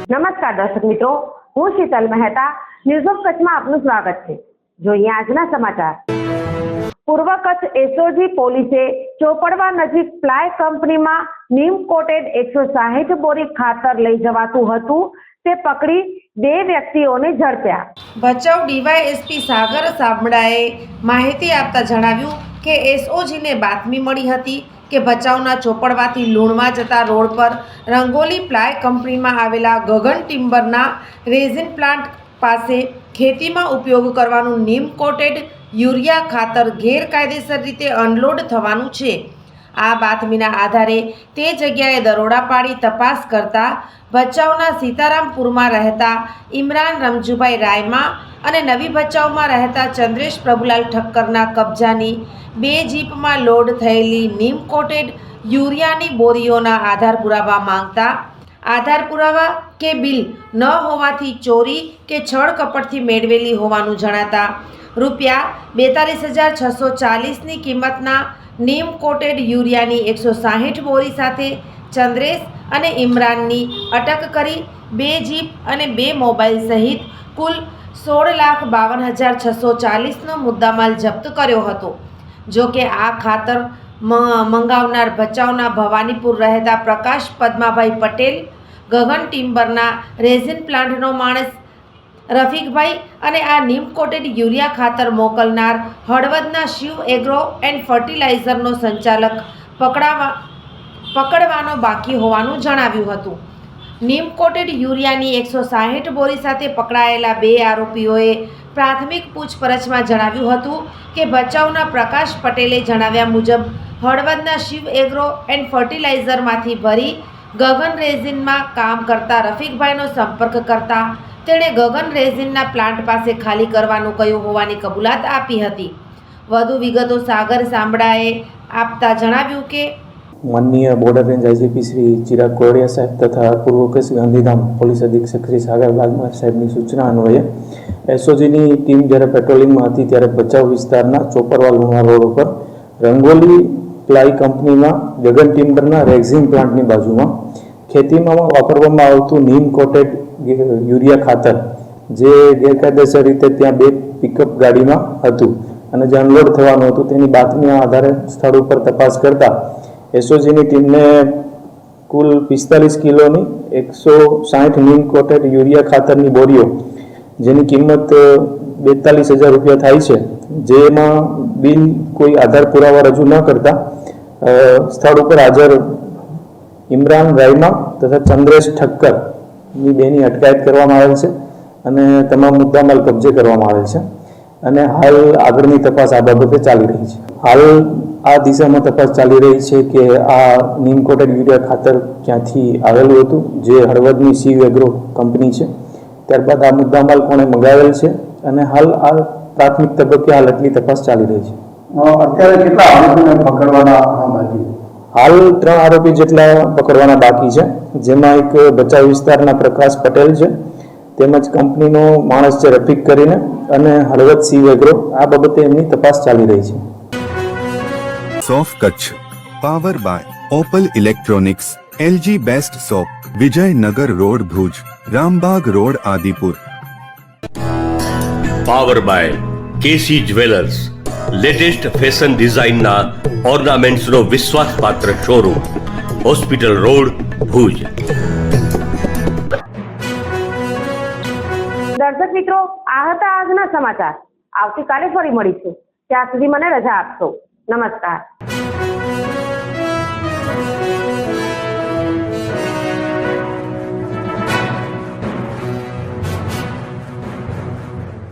નમસ્કાર દર્શક મિત્રો, હું શીતલ મહેતા ન્યૂઝ ઓફ કચ્છમાં આપનું સ્વાગત છે। જોઈએ આજના સમાચાર। પૂર્વ કચ્છ એસઓજી પોલીસે ચોપડવા નજીક પ્લાય કંપનીમાં નીમ કોટેડ 160 બોરી ખાતર લઈ જવાતું હતું તે પકડી 2 વ્યક્તિઓને ઝડપ્યા। ભચાઉ ડીવાયએસપી સાગર સાબડાએ માહિતી આપતા જણાવ્યું કે એસઓજીને બાતમી મળી હતી કે ભચાઉના ચોપડવાથી લુણવા જતા રોડ પર રંગોલી પ્લાય કંપનીમાં આવેલા ગગન ટિમ્બરના રેઝિન પ્લાન્ટ પાસે ખેતીમાં ઉપયોગ કરવાનું નીમ કોટેડ યુરિયા ખાતર ગેરકાયદેસર રીતે અનલોડ થવાનું છે। આ બાતમીના આધારે તે જગ્યાએ દરોડા પાડી તપાસ કરતા ભચાઉના સીતારામપુરમાં રહેતા ઇમરાન રમજુભાઈ રાયમા અને નવી ભચાઉમાં રહેતા ચંદ્રેશ પ્રભુલાલ ઠક્કરના કબજાની 2 જીપમાં લોડ થયેલી નીમ કોટેડ યુરિયાની બોરીઓના આધાર પુરાવા માંગતા આધાર પુરાવા કે બિલ ન હોવાથી ચોરી કે છળ કપટથી મેળવેલી હોવાનું જણાતા રૂપિયા 42,640ની કિંમતના નીમ કોટેડ યુરિયાની 160 બોરી સાથે ચંદ્રેશ અને ઇમરાનની અટક કરી 2 જીપ અને 2 મોબાઈલ સહિત કુલ 16,52,640નો મુદ્દામાલ જપ્ત કર્યો હતો। જો કે આ ખાતર મંગાવનાર ભચાઉના ભવાનીપુર રહેતા પ્રકાશ પદ્માભાઈ પટેલ, ગગન ટિમ્બરના રેઝિન પ્લાન્ટનો માણસ રફીકભાઈ અને આ નીમ કોટેડ યુરિયા ખાતર મોકલનાર હળવદના શિવ એગ્રો એન્ડ ફર્ટિલાઇઝરનો સંચાલક પકડવાનો બાકી હોવાનું જણાવ્યું હતું। નીમ કોટેડ યુરિયાની 160 બોરી સાથે પકડાયેલા 2 આરોપીઓએ પ્રાથમિક પૂછપરછમાં જણાવ્યું હતું કે ભચાઉના પ્રકાશ પટેલે જણાવ્યા મુજબ હળવદના શિવ એગ્રો એન્ડ ફર્ટિલાઇઝરમાંથી ભરી ગગન રેઝિનમાં કામ કરતા રફીકભાઈનો સંપર્ક કરતા તેણે ગગન રેઝિનના પ્લાન્ટ પાસે ખાલી કરવાનું કહ્યું હોવાની કબૂલાત આપી હતી। વધુ વિગતો સાગર સાંબડાએ આપતા જણાવ્યું કે माननीय बॉर्डर रेंज आईजीपी श्री चिराग कोड़िया साहब तथा पूर्व कच्छ गांधीधाम पोलीस अधीक्षक श्री सागर वाघमार साहेबની સૂચના અન્વયે એસઓજીની ટીમ જ્યારે પેટ્રોલિંગમાં હતી ત્યારે ભચાઉ વિસ્તારના ચોપરવા લુણા રોડ ઉપર રંગોલી પ્લાય કંપનીમાં ગગન ટિમ્બરના રેઝિન પ્લાન્ટની બાજુમાં ખેતીમાં વાપરવામાં આવતું નીમ કોટેડ યુરિયા ખાતર જે ગેરકાયદેસર રીતે ત્યાં 2 પિકઅપ ગાડીમાં હતું અને જે અનલોડ થવાનું હતું તેની બાતમીના આધારે સ્થળ ઉપર તપાસ કરતા એસઓજીની ટીમને કુલ 45 કિલોની 160 નીમ કોટેડ યુરિયા ખાતરની બોરીઓ જેની કિંમત 42,000 રૂપિયા થાય છે, જેમાં બિલ કોઈ આધાર પુરાવા રજૂ ન કરતા સ્થળ ઉપર હાજર ઇમરાન રાયમા તથા ચંદ્રેશ ઠક્કરની 2ની અટકાયત કરવામાં આવેલ છે અને તમામ મુદ્દામાલ કબજે કરવામાં આવેલ છે અને હાલ આગળની તપાસ આ બાબતે ચાલી રહી છે। હાલ આ દિશામાં તપાસ ચાલી રહી છે કે આ નીમ કોટેડ યુરિયા ખાતર ક્યાંથી આવેલું હતું, જે હળવદની શિવ એગ્રો કંપની છે। ત્યારબાદ આ મુદ્દામાલ કોણે મંગાવેલ છે અને હાલ આ પ્રાથમિક તબક્કે હાલ એટલી તપાસ ચાલી રહી છે। અત્યારે કેટલા આરોપીને પકડવાના બાકી? હાલ 3 આરોપી જેટલા પકડવાના બાકી છે, જેમાં એક ભચાઉ વિસ્તારના પ્રકાશ પટેલ છે, તેમજ કંપનીનો માણસ છે રફીક કરીને અને હળવદ શિવ એગ્રો, આ બાબતે એમની તપાસ ચાલી રહી છે। सोफ Kutch power by Opal electronics, LG best shop, Vijayanagar road Bhuj, Rambagh road Adipur. Power by KC jewellers, latest fashion design ना ऑर्नामेंट्स नो विश्वास पात्र शोरूम, हॉस्पिटल रोड भुज। દર્શક મિત્રો, આ હતા આજના સમાચાર। આવતીકાલે ફરી મળીશું, ત્યાં સુધી મને રજા આપશો। નમસ્કાર।